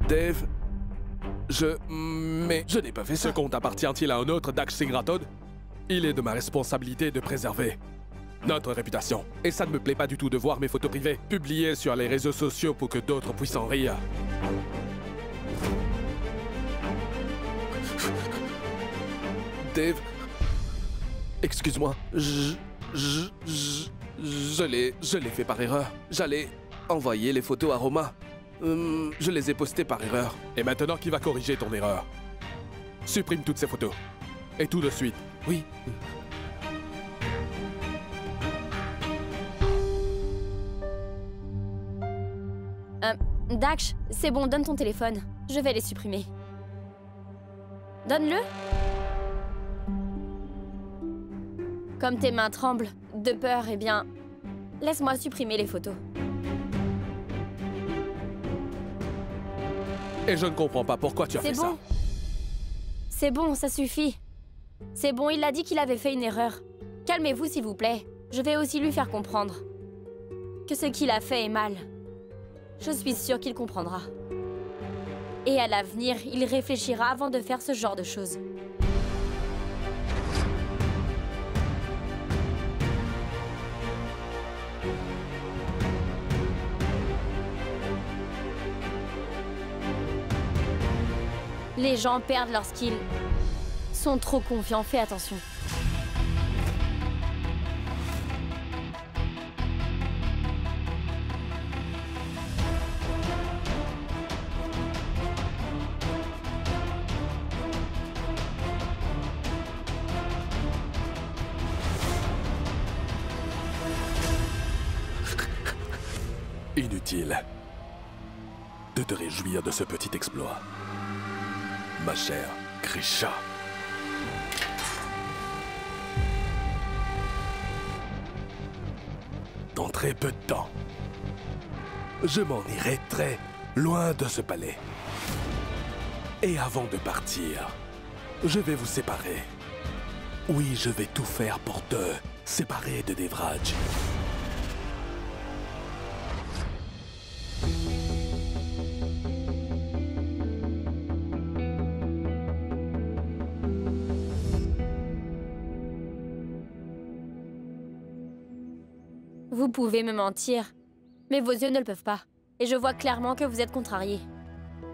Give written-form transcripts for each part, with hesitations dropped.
Dave... Mais je n'ai pas fait ce compte appartient-il à un autre, Daksh Singh Rathod? Il est de ma responsabilité de préserver notre réputation. Et ça ne me plaît pas du tout de voir mes photos privées publiées sur les réseaux sociaux pour que d'autres puissent en rire. Dave... Excuse-moi, je l'ai fait par erreur. J'allais envoyer les photos à Roma. Je les ai postées par erreur. Et maintenant, qui va corriger ton erreur? Supprime toutes ces photos. Et tout de suite. Oui. Daksh, c'est bon, donne ton téléphone. Je vais les supprimer. Donne-le. Comme tes mains tremblent de peur, eh bien, laisse-moi supprimer les photos. Et je ne comprends pas pourquoi tu as fait ça. C'est bon, ça suffit. C'est bon, il a dit qu'il avait fait une erreur. Calmez-vous, s'il vous plaît. Je vais aussi lui faire comprendre que ce qu'il a fait est mal. Je suis sûre qu'il comprendra. Et à l'avenir, il réfléchira avant de faire ce genre de choses. Les gens perdent lorsqu'ils sont trop confiants. Fais attention. Inutile de te réjouir de ce petit exploit, ma chère Krisha. Dans très peu de temps, je m'en irai très loin de ce palais. Et avant de partir, je vais vous séparer. Oui, je vais tout faire pour te séparer de Devraj. Vous pouvez me mentir, mais vos yeux ne le peuvent pas. Et je vois clairement que vous êtes contrarié.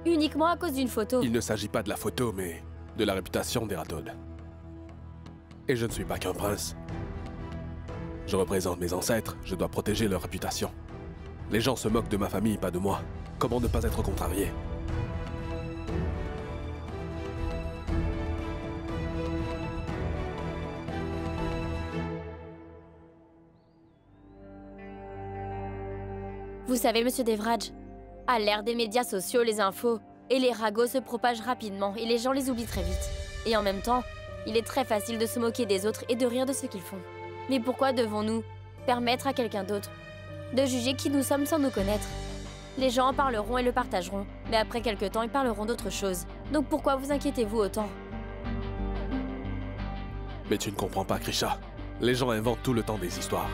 Uniquement à cause d'une photo. Il ne s'agit pas de la photo, mais de la réputation des Rathod. Et je ne suis pas qu'un prince. Je représente mes ancêtres, je dois protéger leur réputation. Les gens se moquent de ma famille, pas de moi. Comment ne pas être contrarié? Vous savez, Monsieur Devraj, à l'ère des médias sociaux, les infos et les ragots se propagent rapidement et les gens les oublient très vite. Et en même temps, il est très facile de se moquer des autres et de rire de ce qu'ils font. Mais pourquoi devons-nous permettre à quelqu'un d'autre de juger qui nous sommes sans nous connaître? Les gens en parleront et le partageront, mais après quelque temps, ils parleront d'autre chose. Donc pourquoi vous inquiétez-vous autant? Mais tu ne comprends pas, Krisha. Les gens inventent tout le temps des histoires.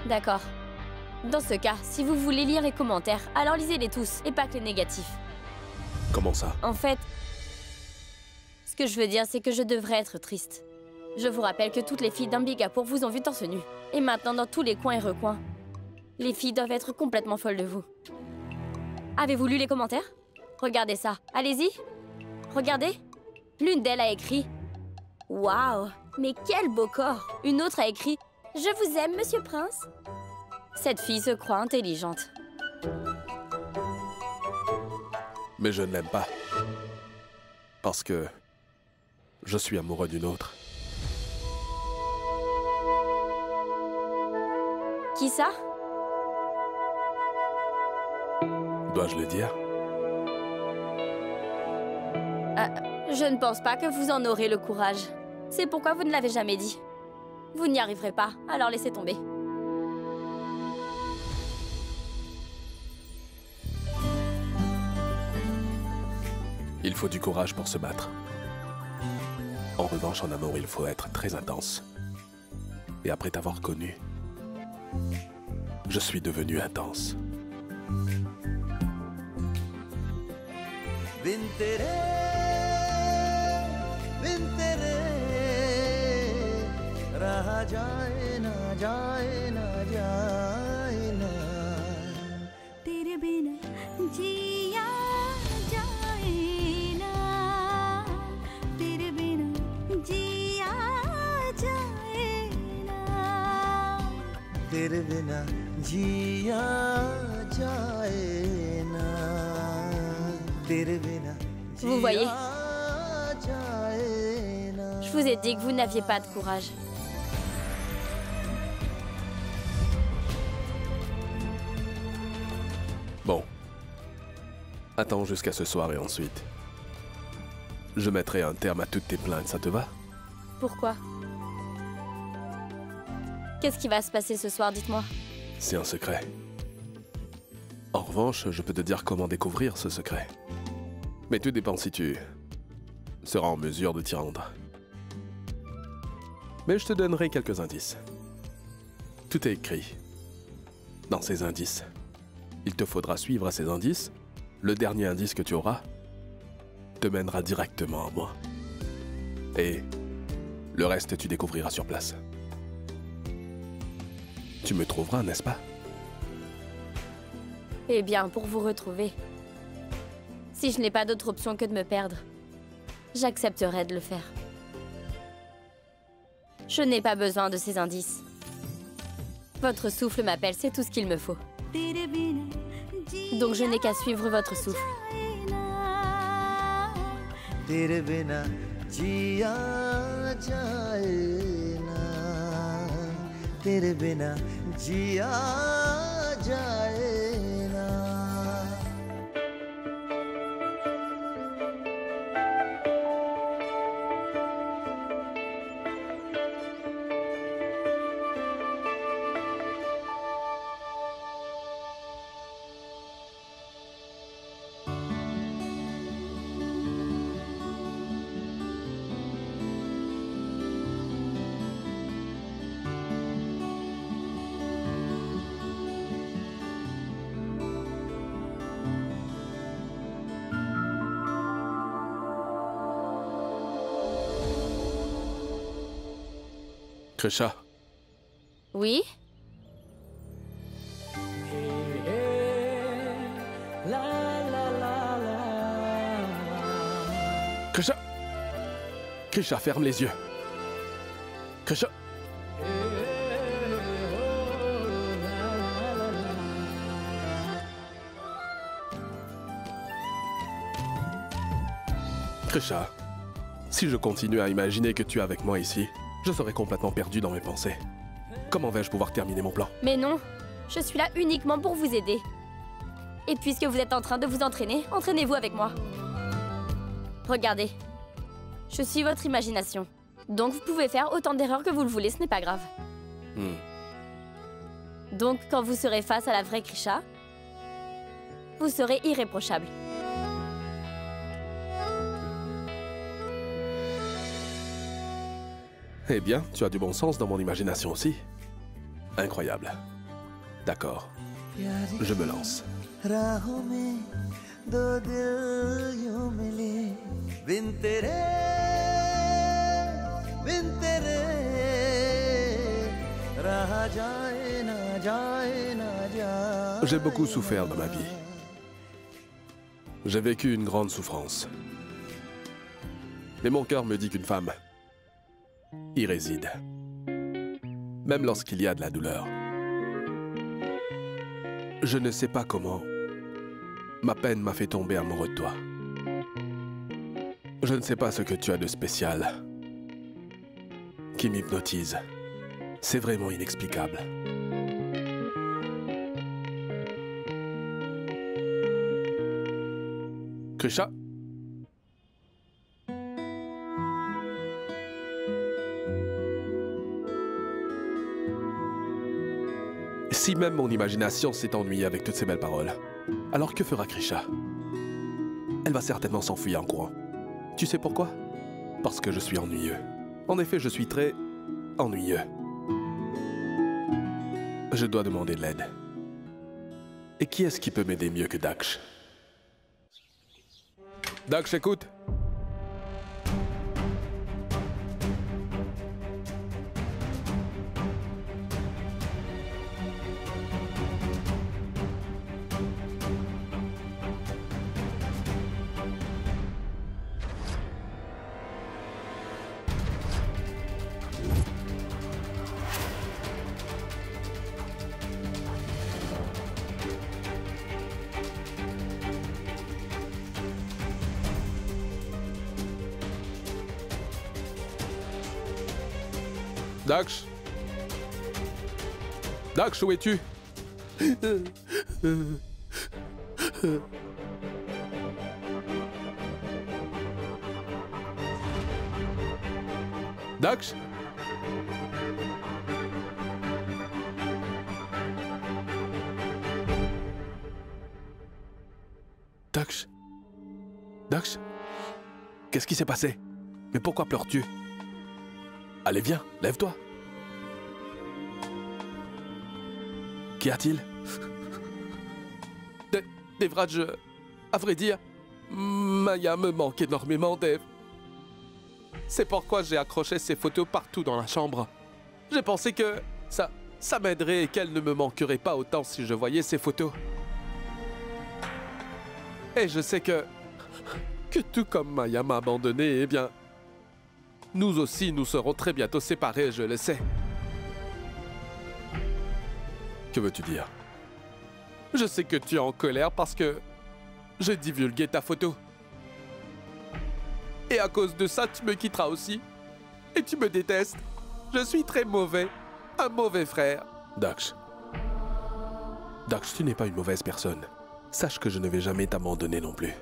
D'accord. Dans ce cas, si vous voulez lire les commentaires, alors lisez-les tous, et pas que les négatifs. Comment ça? En fait, ce que je veux dire, c'est que je devrais être triste. Je vous rappelle que toutes les filles d'Ambikapur vous ont vu torse nu. Et maintenant, dans tous les coins et recoins, les filles doivent être complètement folles de vous. Avez-vous lu les commentaires? Regardez ça. Allez-y. Regardez. L'une d'elles a écrit « Waouh, mais quel beau corps !» Une autre a écrit « Je vous aime, Monsieur Prince !» Cette fille se croit intelligente. Mais je ne l'aime pas. Parce que je suis amoureux d'une autre. Qui ça? Dois-je le dire? Je ne pense pas que vous en aurez le courage. C'est pourquoi vous ne l'avez jamais dit. Vous n'y arriverez pas, alors laissez tomber. Il faut du courage pour se battre. En revanche, en amour, il faut être très intense. Et après t'avoir connu, Je suis devenu intense. तेरे बिना जिया जाए ना तेरे बिना Vous voyez, जाए ना je vous ai dit que vous n'aviez pas de courage. Bon. Attends jusqu'à ce soir et ensuite. Je mettrai un terme à toutes tes plaintes, ça te va? Pourquoi? Qu'est-ce qui va se passer ce soir, dites-moi? C'est un secret. En revanche, je peux te dire comment découvrir ce secret. Mais tout dépend si tu seras en mesure de t'y rendre. Mais je te donnerai quelques indices. Tout est écrit. Dans ces indices. Il te faudra suivre ces indices. Le dernier indice que tu auras te mènera directement à moi. Et le reste, tu découvriras sur place. Tu me trouveras, n'est-ce pas? Eh bien, pour vous retrouver, si je n'ai pas d'autre option que de me perdre, j'accepterai de le faire. Je n'ai pas besoin de ces indices. Votre souffle m'appelle, c'est tout ce qu'il me faut. Donc je n'ai qu'à suivre votre souffle. तेरे बिना जिया जाए ना तेरे बिना जिया जाए ना Krisha, Oui? Krisha! Krisha, ferme les yeux. Krisha! Krisha, si je continue à imaginer que tu es avec moi ici, je serai complètement perdu dans mes pensées. Comment vais-je pouvoir terminer mon plan? Mais non, je suis là uniquement pour vous aider. Et puisque vous êtes en train de vous entraîner, entraînez-vous avec moi. Regardez, je suis votre imagination. Donc vous pouvez faire autant d'erreurs que vous le voulez, ce n'est pas grave. Donc quand vous serez face à la vraie Krisha, vous serez irréprochable. Eh bien, tu as du bon sens dans mon imagination aussi. Incroyable. D'accord. Je me lance. राहों में दो दिल यूं मिले बिन तेरे रहा जाए ना जाए J'ai beaucoup souffert dans ma vie. J'ai vécu une grande souffrance. Mais mon cœur me dit qu'une femme y réside. Même lorsqu'il y a de la douleur. Je ne sais pas comment ma peine m'a fait tomber amoureux de toi. Je ne sais pas ce que tu as de spécial qui m'hypnotise. C'est vraiment inexplicable. Krisha? Si même mon imagination s'est ennuyée avec toutes ces belles paroles, alors que fera Krisha? Elle va certainement s'enfuir en courant. Tu sais pourquoi? Parce que je suis ennuyeux. En effet, je suis très ennuyeux. Je dois demander de l'aide. Et qui est-ce qui peut m'aider mieux que Daksh? Daksh, écoute. Daksh? Daksh, où es-tu? Daksh? Daksh? Daksh? Qu'est-ce qui s'est passé? Mais pourquoi pleures-tu? Allez, viens, lève-toi. Qu'y a-t-il? Devraj, à vrai dire, Maya me manque énormément, Dev. C'est pourquoi j'ai accroché ces photos partout dans la chambre. J'ai pensé que ça m'aiderait et qu'elle ne me manquerait pas autant si je voyais ces photos. Et je sais que tout comme Maya m'a abandonné, eh bien, nous aussi, nous serons très bientôt séparés, je le sais. Que veux-tu dire? Je sais que tu es en colère parce que j'ai divulgué ta photo. Et à cause de ça, tu me quitteras aussi. Et tu me détestes. Je suis très mauvais. Un mauvais frère. Daksh. Daksh, tu n'es pas une mauvaise personne. Sache que je ne vais jamais t'abandonner non plus.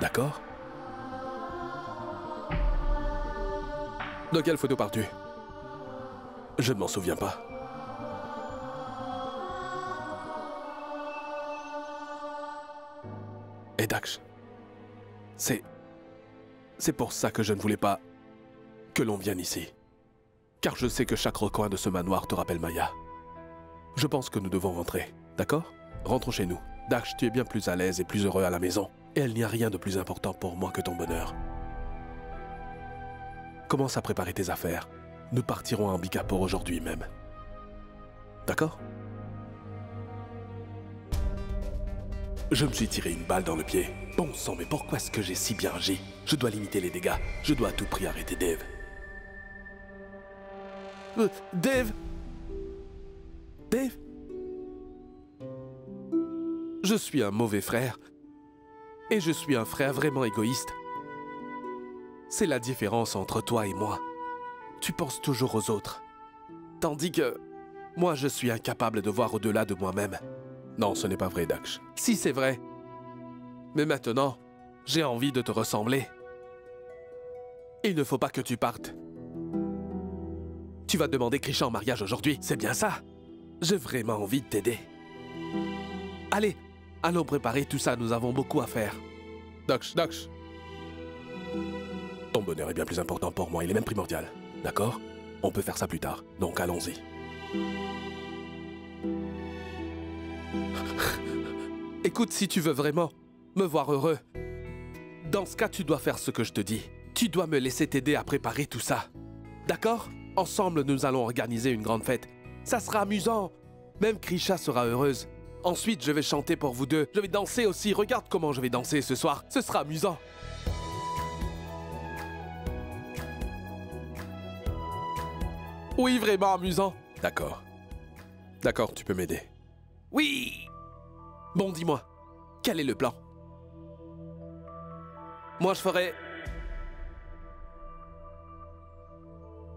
D'accord? De quelle photo pars-tu? Je ne m'en souviens pas. Et Daksh, c'est pour ça que je ne voulais pas que l'on vienne ici. Car je sais que chaque recoin de ce manoir te rappelle Maya. Je pense que nous devons rentrer, d'accord? Rentrons chez nous. Daksh, tu es bien plus à l'aise et plus heureux à la maison. Et il n'y a rien de plus important pour moi que ton bonheur. Commence à préparer tes affaires. Nous partirons à Ambikapur aujourd'hui même. D'accord? Je me suis tiré une balle dans le pied. Bon sang, mais pourquoi est-ce que j'ai si bien agi? Je dois limiter les dégâts. Je dois à tout prix arrêter Dev. Dev? Dev? Je suis un mauvais frère. Et je suis un frère vraiment égoïste. C'est la différence entre toi et moi. Tu penses toujours aux autres. Tandis que moi, je suis incapable de voir au-delà de moi-même. Non, ce n'est pas vrai, Daksh. Si, c'est vrai. Mais maintenant, j'ai envie de te ressembler. Il ne faut pas que tu partes. Tu vas demander Krisha en mariage aujourd'hui, c'est bien ça? J'ai vraiment envie de t'aider. Allez, allons préparer tout ça, nous avons beaucoup à faire. Daksh, Daksh. Ton bonheur est bien plus important pour moi, il est même primordial. D'accord? On peut faire ça plus tard, donc allons-y. Écoute, si tu veux vraiment me voir heureux, dans ce cas, tu dois faire ce que je te dis. Tu dois me laisser t'aider à préparer tout ça. D'accord? Ensemble, nous allons organiser une grande fête. Ça sera amusant. Même Krisha sera heureuse. Ensuite, je vais chanter pour vous deux. Je vais danser aussi. Regarde comment je vais danser ce soir. Ce sera amusant. Oui, vraiment amusant. D'accord. D'accord, tu peux m'aider. Oui! Bon, dis-moi, quel est le plan? Moi, je ferai...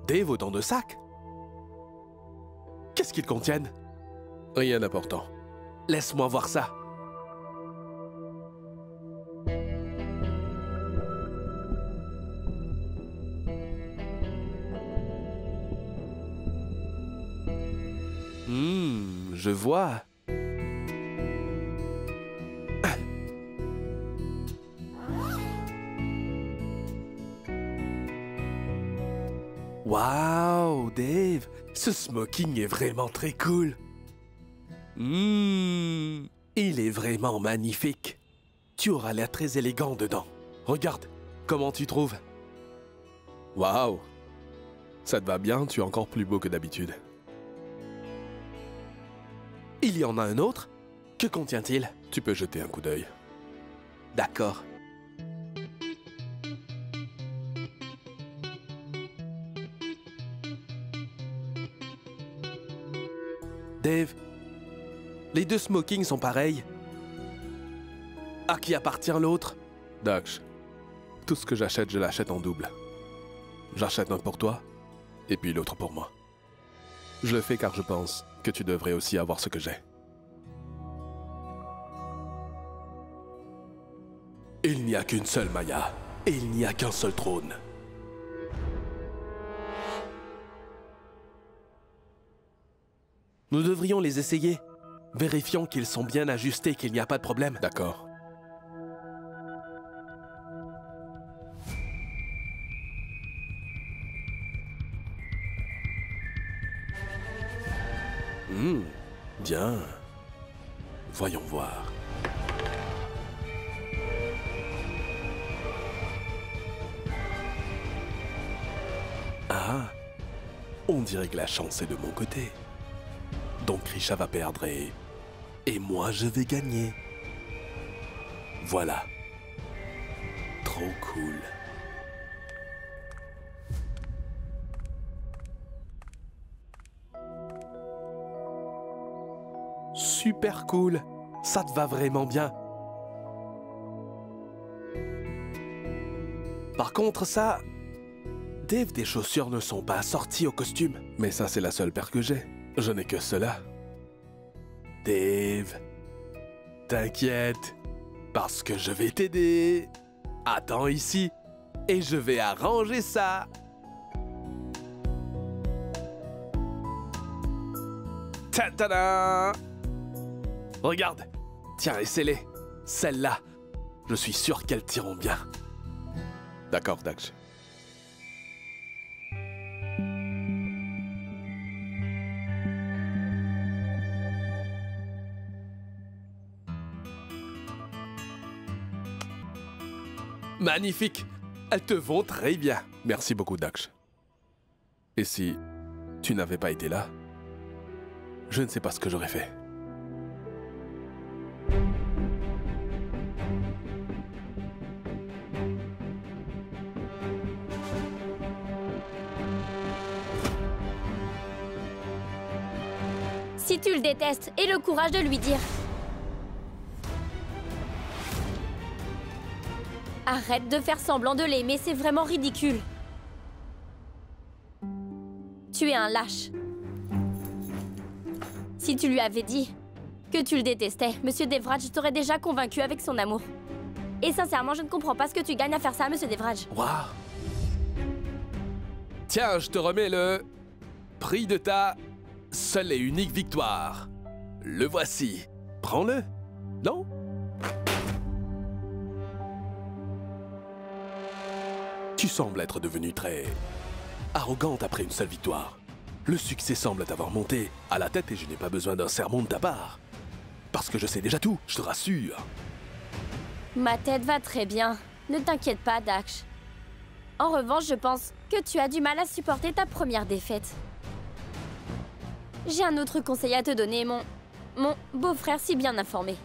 Des veaux dans de sacs? Qu'est-ce qu'ils contiennent? Rien d'important. Laisse-moi voir ça. Je vois. Waouh, Dave, ce smoking est vraiment très cool. Il est vraiment magnifique. Tu auras l'air très élégant dedans. Regarde, comment tu trouves? Waouh! Ça te va bien, tu es encore plus beau que d'habitude. Il y en a un autre? Que contient-il? Tu peux jeter un coup d'œil. D'accord. Dave, les deux smokings sont pareils. À qui appartient l'autre? Dax, tout ce que j'achète, je l'achète en double. J'achète un pour toi, et puis l'autre pour moi. Je le fais car je pense que tu devrais aussi avoir ce que j'ai. Il n'y a qu'une seule Maya, et il n'y a qu'un seul trône. Nous devrions les essayer. Vérifions qu'ils sont bien ajustés, qu'il n'y a pas de problème. D'accord. Bien. Voyons voir. Ah, on dirait que la chance est de mon côté. Donc Risha va perdre et moi je vais gagner. Voilà. Trop cool. Super cool. Ça te va vraiment bien. Par contre, ça... Dave, tes chaussures ne sont pas assorties au costume. Mais ça, c'est la seule paire que j'ai. Je n'ai que cela. Dave, t'inquiète, parce que je vais t'aider. Attends ici, et je vais arranger ça. Ta-ta-da! Regarde, tiens, essaie-les. Celles-là, je suis sûr qu'elles tireront bien. D'accord, Dax. Magnifique! Elles te vont très bien. Merci beaucoup, Dax. Et si tu n'avais pas été là, je ne sais pas ce que j'aurais fait. Si tu le détestes, aie le courage de lui dire. Arrête de faire semblant de l'aimer, c'est vraiment ridicule. Tu es un lâche. Si tu lui avais dit que tu le détestais, Monsieur Devraj t'aurait déjà convaincu avec son amour. Et sincèrement, je ne comprends pas ce que tu gagnes à faire ça, Monsieur Devraj. Waouh! Tiens, je te remets le prix de ta seule et unique victoire. Le voici. Prends-le. Non? Tu sembles être devenue très arrogante après une seule victoire. Le succès semble t'avoir monté à la tête et je n'ai pas besoin d'un sermon de ta part. Parce que je sais déjà tout, je te rassure. Ma tête va très bien. Ne t'inquiète pas, Dax. En revanche, je pense que tu as du mal à supporter ta première défaite. J'ai un autre conseil à te donner, mon beau-frère si bien informé.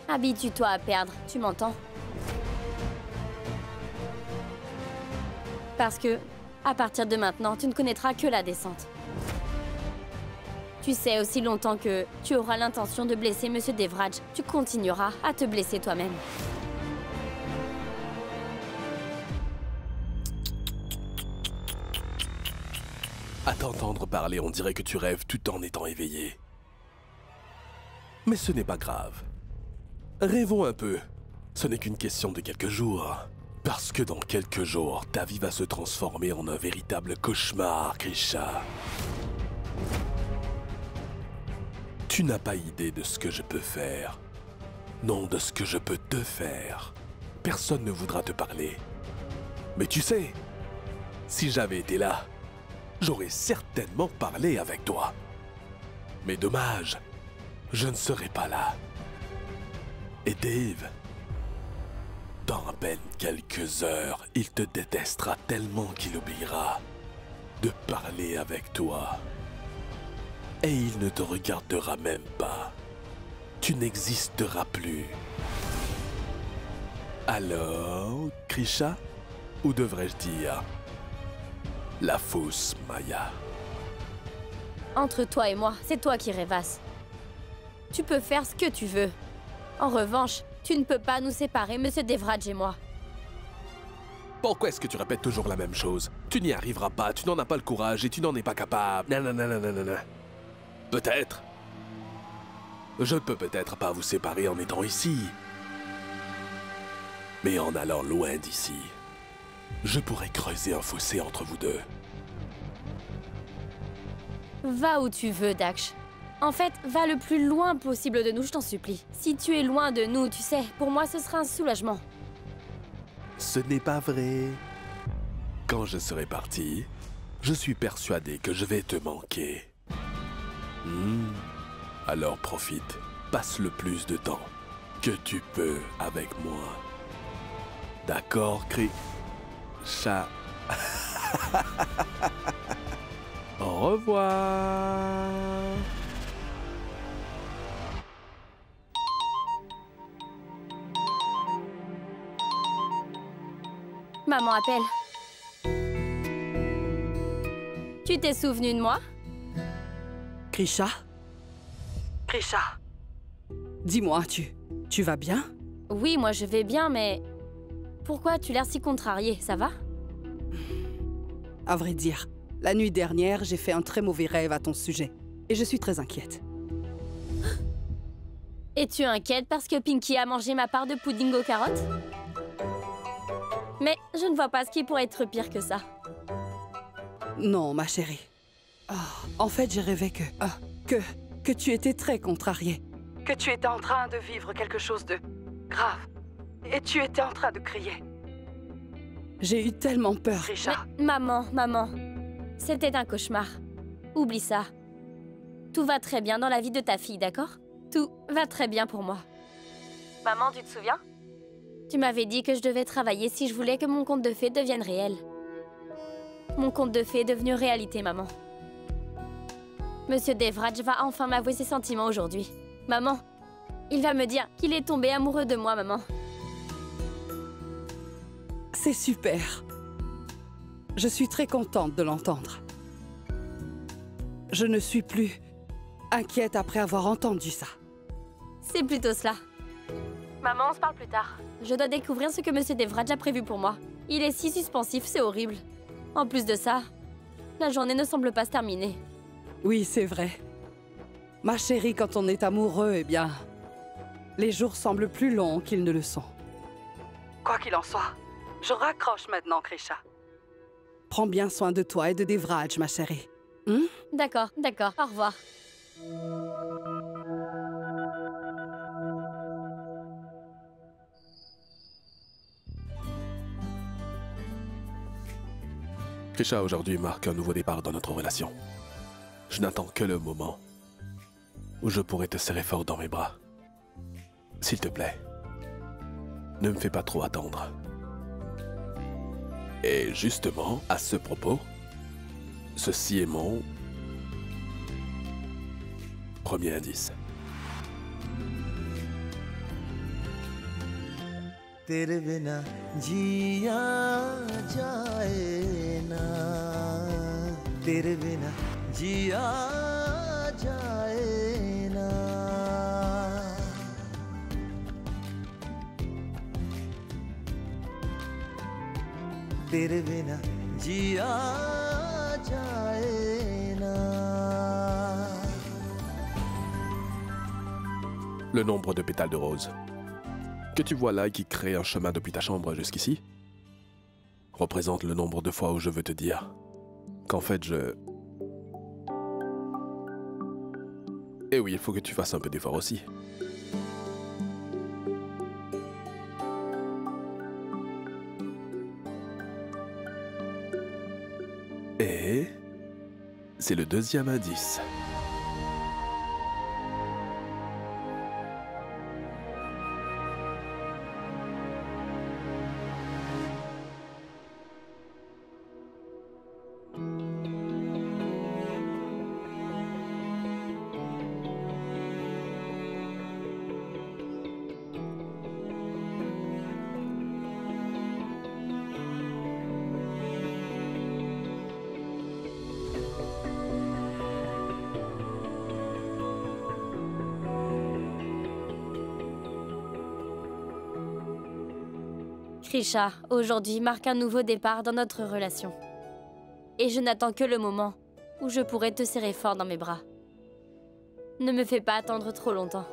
Habitue-toi à perdre, tu m'entends? Parce que, à partir de maintenant, tu ne connaîtras que la descente. Tu sais, aussi longtemps que tu auras l'intention de blesser Monsieur Devraj, tu continueras à te blesser toi-même. À t'entendre parler, on dirait que tu rêves tout en étant éveillé. Mais ce n'est pas grave. Rêvons un peu. Ce n'est qu'une question de quelques jours. Parce que dans quelques jours, ta vie va se transformer en un véritable cauchemar, Risha. Tu n'as pas idée de ce que je peux faire. Non, de ce que je peux te faire. Personne ne voudra te parler. Mais tu sais, si j'avais été là, j'aurais certainement parlé avec toi. Mais dommage, je ne serai pas là. Et Dave, dans à peine quelques heures, il te détestera tellement qu'il oubliera de parler avec toi. Et il ne te regardera même pas. Tu n'existeras plus. Alors, Krisha, ou devrais-je dire la fausse Maya? Entre toi et moi, c'est toi qui rêvasses. Tu peux faire ce que tu veux. En revanche, tu ne peux pas nous séparer, Monsieur Devraj et moi. Pourquoi est-ce que tu répètes toujours la même chose? Tu n'y arriveras pas, tu n'en as pas le courage et tu n'en es pas capable. Nanana. Peut-être. Je ne peux peut-être pas vous séparer en étant ici. Mais en allant loin d'ici, je pourrais creuser un fossé entre vous deux. Va où tu veux, Daksh. En fait, va le plus loin possible de nous, je t'en supplie. Si tu es loin de nous, tu sais, pour moi ce sera un soulagement. Ce n'est pas vrai. Quand je serai parti, je suis persuadé que je vais te manquer. Alors profite, passe le plus de temps que tu peux avec moi. D'accord, Krisha? Au revoir. Maman appelle. Tu t'es souvenu de moi? Krisha? Krisha? Dis-moi, tu vas bien? Oui, moi je vais bien, mais... Pourquoi tu l'air si contrarié, ça va? À vrai dire, la nuit dernière, j'ai fait un très mauvais rêve à ton sujet. Et je suis très inquiète. Es-tu inquiète parce que Pinky a mangé ma part de pudding aux carottes? Mais je ne vois pas ce qui pourrait être pire que ça. Non, ma chérie. En fait, j'ai rêvé que tu étais très contrariée. Que tu étais en train de vivre quelque chose de grave. Et tu étais en train de crier. J'ai eu tellement peur, Krisha. Mais, maman, c'était un cauchemar. Oublie ça. Tout va très bien dans la vie de ta fille, d'accord? Tout va très bien pour moi. Maman, tu te souviens? Tu m'avais dit que je devais travailler si je voulais que mon conte de fées devienne réel. Mon conte de fées est devenu réalité, maman. Monsieur Devraj va enfin m'avouer ses sentiments aujourd'hui. Maman, il va me dire qu'il est tombé amoureux de moi, maman. C'est super. Je suis très contente de l'entendre. Je ne suis plus inquiète après avoir entendu ça. C'est plutôt cela. Maman, on se parle plus tard. Je dois découvrir ce que Monsieur Devraj a prévu pour moi. Il est si suspensif, c'est horrible. En plus de ça, la journée ne semble pas se terminer. Oui, c'est vrai. Ma chérie, quand on est amoureux, eh bien, les jours semblent plus longs qu'ils ne le sont. Quoi qu'il en soit, je raccroche maintenant, Krisha. Prends bien soin de toi et de Devraj, ma chérie. D'accord. Au revoir. Krisha aujourd'hui marque un nouveau départ dans notre relation. Je n'attends que le moment où je pourrai te serrer fort dans mes bras. S'il te plaît, ne me fais pas trop attendre. Et justement, à ce propos, ceci est mon premier indice. तेरे बिना जिया जाए ना तेरे बिना जिया जाए ना तेरे बिना जिया जाए ना Le nombre de pétales de rose que tu vois là et qui crée un chemin depuis ta chambre jusqu'ici représente le nombre de fois où je veux te dire qu'en fait Eh oui, il faut que tu fasses un peu d'effort aussi. Et c'est le deuxième indice. Krisha, aujourd'hui marque un nouveau départ dans notre relation. Et je n'attends que le moment où je pourrai te serrer fort dans mes bras. Ne me fais pas attendre trop longtemps.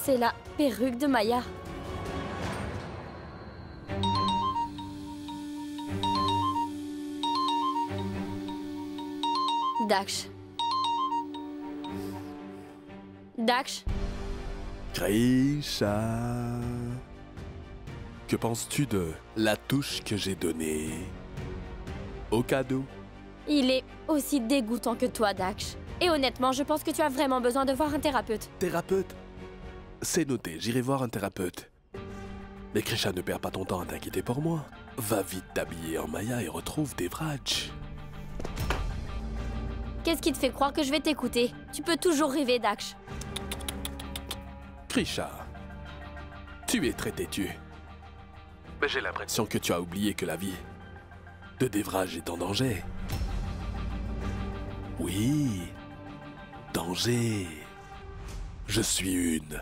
C'est la perruque de Maya. Daksh. Daksh. Krisha. Que penses-tu de la touche que j'ai donnée au cadeau? Il est aussi dégoûtant que toi, Daksh. Et honnêtement, je pense que tu as vraiment besoin de voir un thérapeute. Thérapeute? C'est noté, j'irai voir un thérapeute. Mais Krisha, ne perds pas ton temps à t'inquiéter pour moi. Va vite t'habiller en Maya et retrouve Devraj. Qu'est-ce qui te fait croire que je vais t'écouter? Tu peux toujours rêver, Daksh. Krisha, tu es très têtu. Mais j'ai l'impression que tu as oublié que la vie de Devraj est en danger. Oui, danger. Je suis une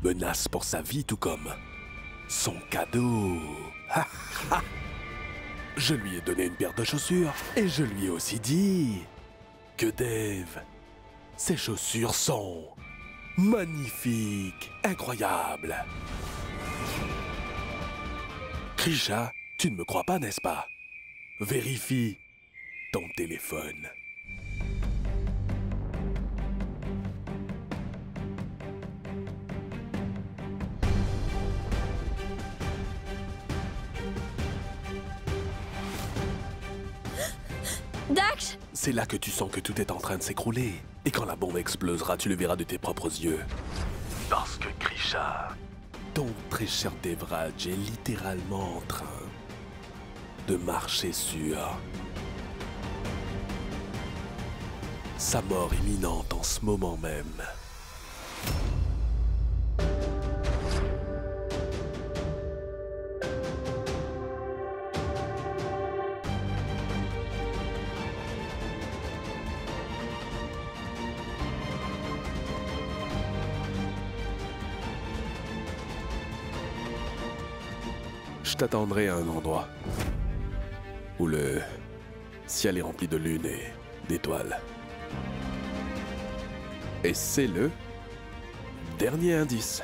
menace pour sa vie, tout comme son cadeau. Je lui ai donné une paire de chaussures et je lui ai aussi dit que Dev, ses chaussures sont magnifiques, incroyables. Krisha, tu ne me crois pas, n'est-ce pas? Vérifie ton téléphone. Daksh! C'est là que tu sens que tout est en train de s'écrouler. Et quand la bombe explosera, tu le verras de tes propres yeux. Parce que Krisha, ton très cher Devraj est littéralement en train de marcher sur sa mort imminente en ce moment même. Je t'attendrai à un endroit où le ciel est rempli de lune et d'étoiles. Et c'est le dernier indice.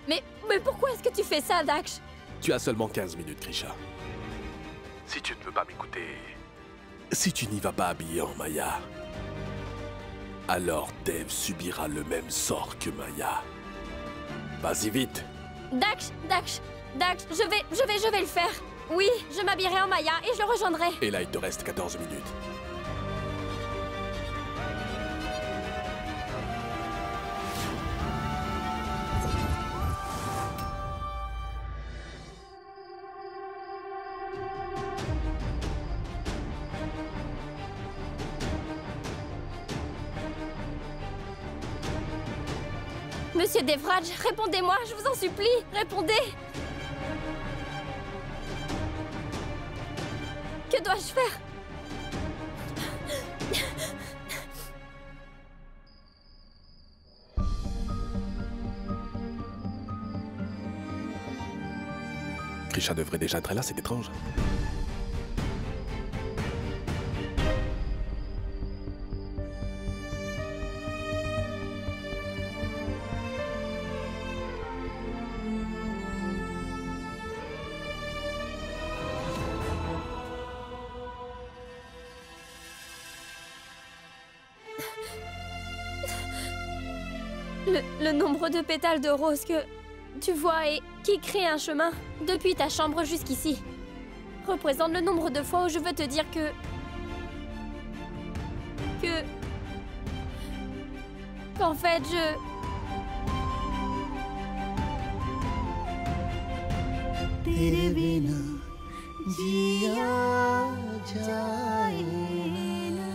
Mais pourquoi est-ce que tu fais ça, Daksh? Tu as seulement 15 minutes, Krisha. Si tu ne veux pas m'écouter, si tu n'y vas pas habillé en Maya, alors Dev subira le même sort que Maya. Vas-y vite. Daksh, je vais le faire. Oui, je m'habillerai en Maya et je le rejoindrai. Et là, il te reste 14 minutes. Monsieur Devraj, répondez-moi, je vous en supplie, répondez! Que dois-je faire? Krisha devrait déjà être là, c'est étrange. Le nombre de pétales de rose que tu vois et qui crée un chemin depuis ta chambre jusqu'ici représente le nombre de fois où je veux te dire que qu'en fait, तेरे बिना जिया जाए ना।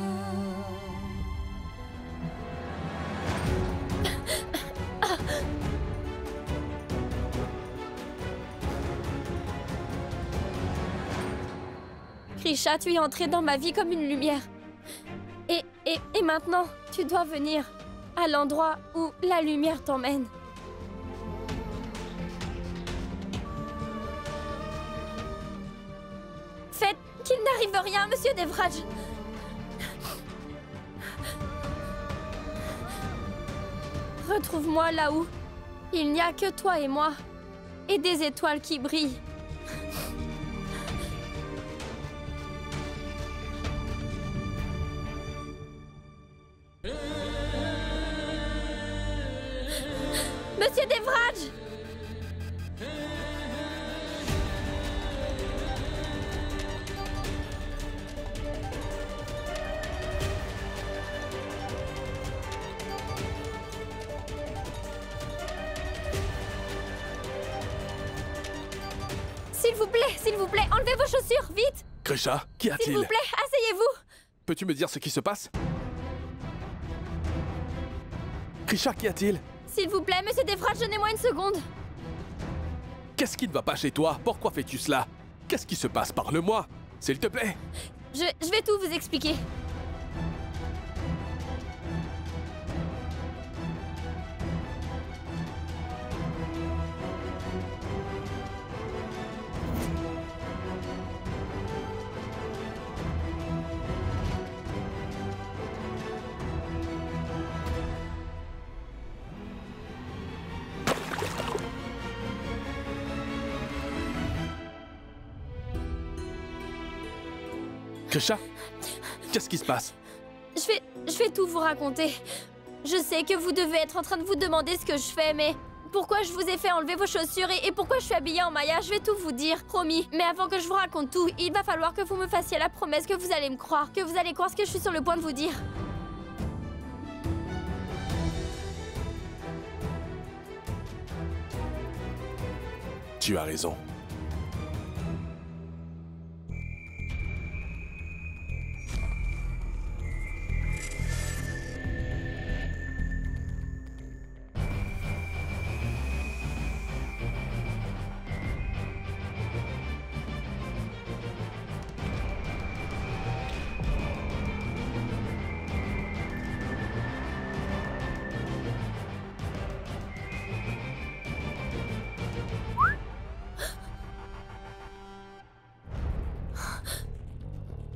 Krisha, tu es entrée dans ma vie comme une lumière. Et maintenant, tu dois venir à l'endroit où la lumière t'emmène. Faites qu'il n'arrive rien, Monsieur Devraj. Retrouve-moi là où il n'y a que toi et moi, et des étoiles qui brillent. Monsieur Devraj! S'il vous plaît, enlevez vos chaussures, vite! Krisha, qu'y a-t-il? S'il vous plaît, asseyez-vous! Peux-tu me dire ce qui se passe? Krisha, qu'y a-t-il? S'il vous plaît, Monsieur Devraj, donnez-moi une seconde. Qu'est-ce qui ne va pas chez toi? Pourquoi fais-tu cela? Qu'est-ce qui se passe? Parle-moi, s'il te plaît. Je vais tout vous expliquer. Krisha, qu'est-ce qui se passe? Je vais tout vous raconter. Je sais que vous devez être en train de vous demander ce que je fais, mais pourquoi je vous ai fait enlever vos chaussures et pourquoi je suis habillée en maya, je vais tout vous dire, promis. Mais avant que je vous raconte tout, il va falloir que vous me fassiez la promesse que vous allez me croire, que vous allez croire ce que je suis sur le point de vous dire. Tu as raison.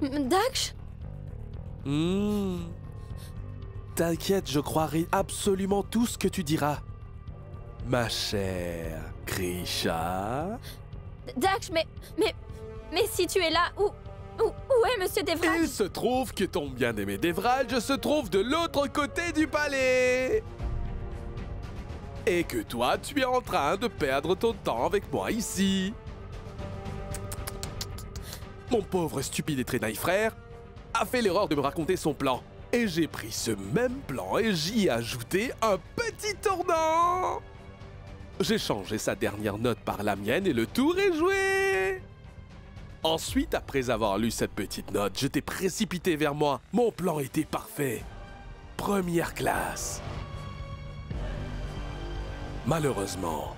Daksh? T'inquiète, je croirai absolument tout ce que tu diras. Ma chère Krisha. Daksh, mais si tu es là, où est Monsieur Devraj? Il se trouve que ton bien-aimé Devraj se trouve de l'autre côté du palais. Et que toi, tu es en train de perdre ton temps avec moi ici. Mon pauvre stupide et très naïf frère a fait l'erreur de me raconter son plan. Et j'ai pris ce même plan et j'y ai ajouté un petit tournant. J'ai changé sa dernière note par la mienne et le tour est joué. Ensuite, après avoir lu cette petite note, je t'ai précipité vers moi. Mon plan était parfait. Première classe. Malheureusement,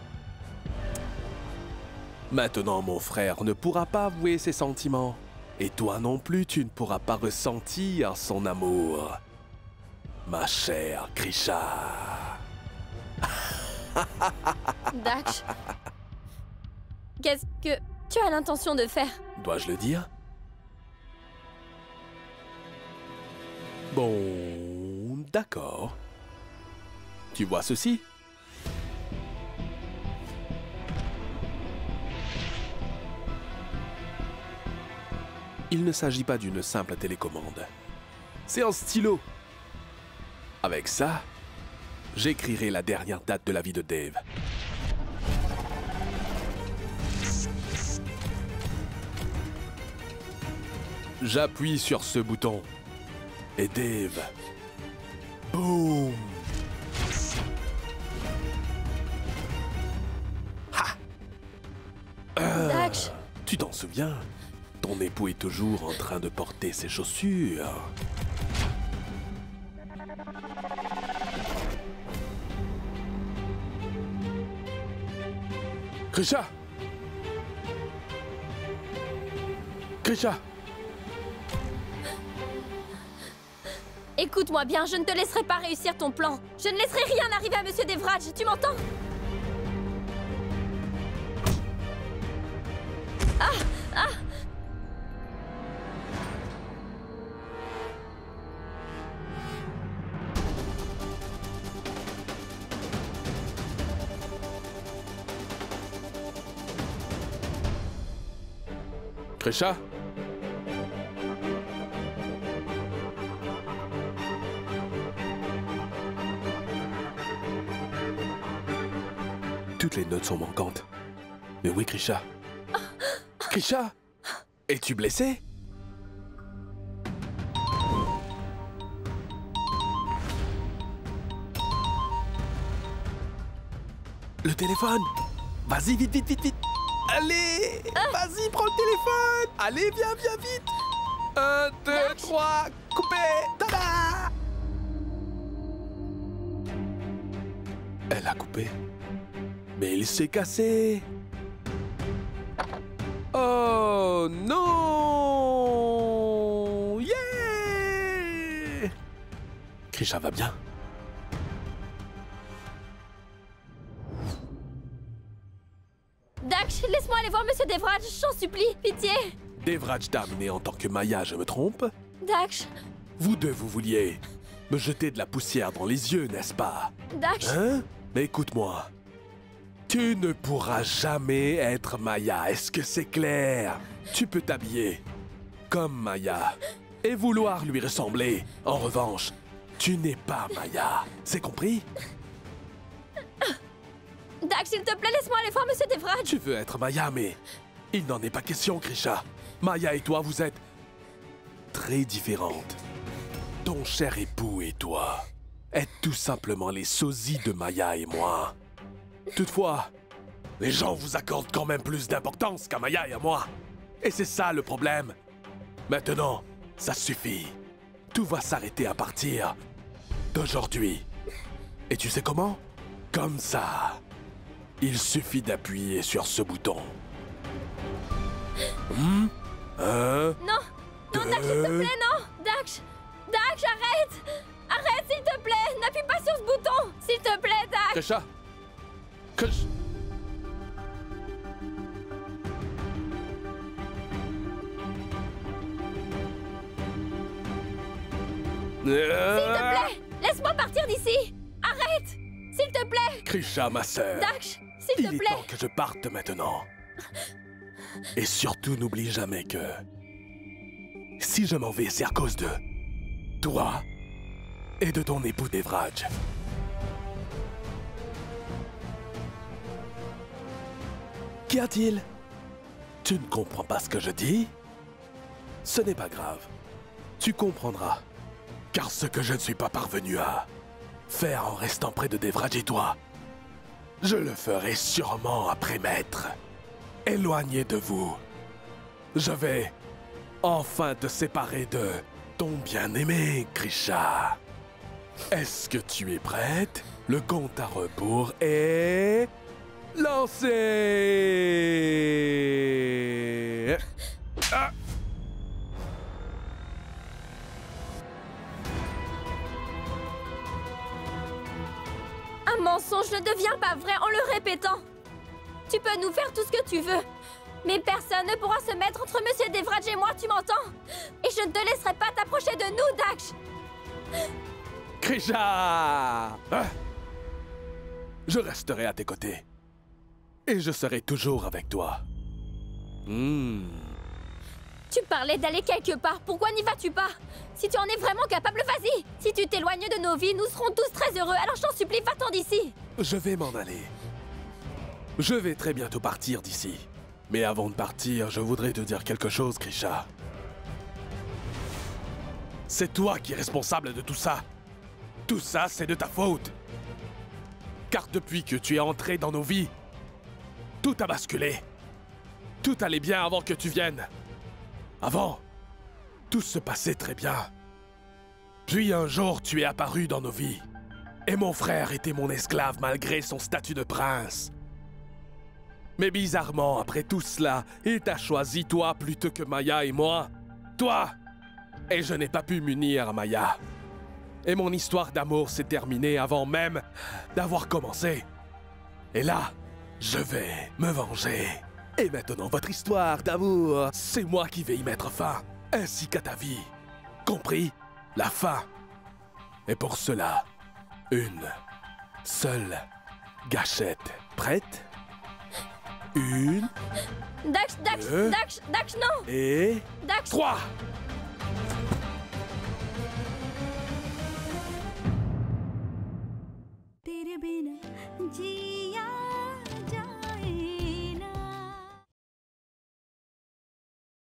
maintenant mon frère ne pourra pas avouer ses sentiments. Et toi non plus, tu ne pourras pas ressentir son amour. Ma chère Krisha. Daksh, qu'est-ce que tu as l'intention de faire? Dois-je le dire? Bon, d'accord. Tu vois ceci? Il ne s'agit pas d'une simple télécommande. C'est un stylo. Avec ça, j'écrirai la dernière date de la vie de Dave. J'appuie sur ce bouton. et Dave. Boum! Ha! Daksh, Tu t'en souviens? Ton époux est toujours en train de porter ses chaussures. Krisha! Krisha! écoute-moi bien, je ne te laisserai pas réussir ton plan. Je ne laisserai rien arriver à Monsieur Devraj, tu m'entends? Krisha? Toutes les notes sont manquantes. Mais oui, Krisha. Krisha? Es-tu blessée? Le téléphone! Vas-y, vite, vite, vite, vite! Allez! Vas-y, prends le téléphone! Allez, viens, viens, vite! 1, 2, 3, coupé! Tada! Elle a coupé. Mais il s'est cassé! Oh non! Yeah! Krisha va bien? Daksh, laisse-moi aller voir Monsieur Devraj, j'en supplie, pitié. Devraj t'a amené en tant que Maya, je me trompe? Daksh, Vous deux, vous vouliez me jeter de la poussière dans les yeux, n'est-ce pas? Daksh, Hein? Mais écoute-moi. Tu ne pourras jamais être Maya, est-ce que c'est clair? Tu peux t'habiller comme Maya et vouloir lui ressembler. En revanche, tu n'es pas Maya. C'est compris? Daksh, s'il te plaît, laisse-moi aller voir Monsieur Devraj. Tu veux être Maya, mais il n'en est pas question, Krisha. Maya et toi, vous êtes très différentes. Ton cher époux et toi êtes tout simplement les sosies de Maya et moi. Toutefois, les gens vous accordent quand même plus d'importance qu'à Maya et à moi. Et c'est ça le problème. Maintenant, ça suffit. Tout va s'arrêter à partir d'aujourd'hui. Et tu sais comment? Comme ça. Il suffit d'appuyer sur ce bouton. Hein? Non, non, Daksh, s'il te plaît, non. Daksh, Daksh, arrête. Arrête, s'il te plaît, n'appuie pas sur ce bouton. S'il te plaît, Daksh. Krisha! Krish... S'il te plaît, laisse-moi partir d'ici. Arrête, s'il te plaît. Krisha, ma sœur. Daksh, s'il te Il est plaît. temps que je parte maintenant. Et surtout, n'oublie jamais que... si je m'en vais, c'est à cause de... toi et de ton époux Devraj. Qu'y a-t-il? Tu ne comprends pas ce que je dis? Ce n'est pas grave. Tu comprendras. Car ce que je ne suis pas parvenu à faire en restant près de Devraj et toi, je le ferai sûrement après m'être éloigné de vous. Je vais enfin te séparer de ton bien-aimé, Krisha. Est-ce que tu es prête? Le compte à rebours est... lancé! Ah! Un mensonge ne devient pas vrai en le répétant. Tu peux nous faire tout ce que tu veux, mais personne ne pourra se mettre entre Monsieur Devraj et moi, tu m'entends? Et je ne te laisserai pas t'approcher de nous, Daksh. Krisha! Ah! Je resterai à tes côtés. Et je serai toujours avec toi. Tu parlais d'aller quelque part, pourquoi n'y vas-tu pas? Si tu en es vraiment capable, vas-y. Si tu t'éloignes de nos vies, nous serons tous très heureux, alors je t'en supplie, va-t'en d'ici. Je vais m'en aller. Je vais très bientôt partir d'ici. Mais avant de partir, je voudrais te dire quelque chose, Krisha. C'est toi qui es responsable de tout ça. Tout ça, c'est de ta faute. Car depuis que tu es entré dans nos vies, tout a basculé. Tout allait bien avant que tu viennes. Avant, tout se passait très bien. Puis un jour, tu es apparu dans nos vies. Et mon frère était mon esclave malgré son statut de prince. Mais bizarrement, après tout cela, il t'a choisi toi plutôt que Maya et moi. Toi! Et je n'ai pas pu m'unir à Maya. Et mon histoire d'amour s'est terminée avant même d'avoir commencé. Et là, je vais me venger. Et maintenant, votre histoire d'amour, c'est moi qui vais y mettre fin, ainsi qu'à ta vie. Compris? La fin. Et pour cela, une seule gâchette. Prête? Une, Dax, deux, Dax, non! et Dax! 3!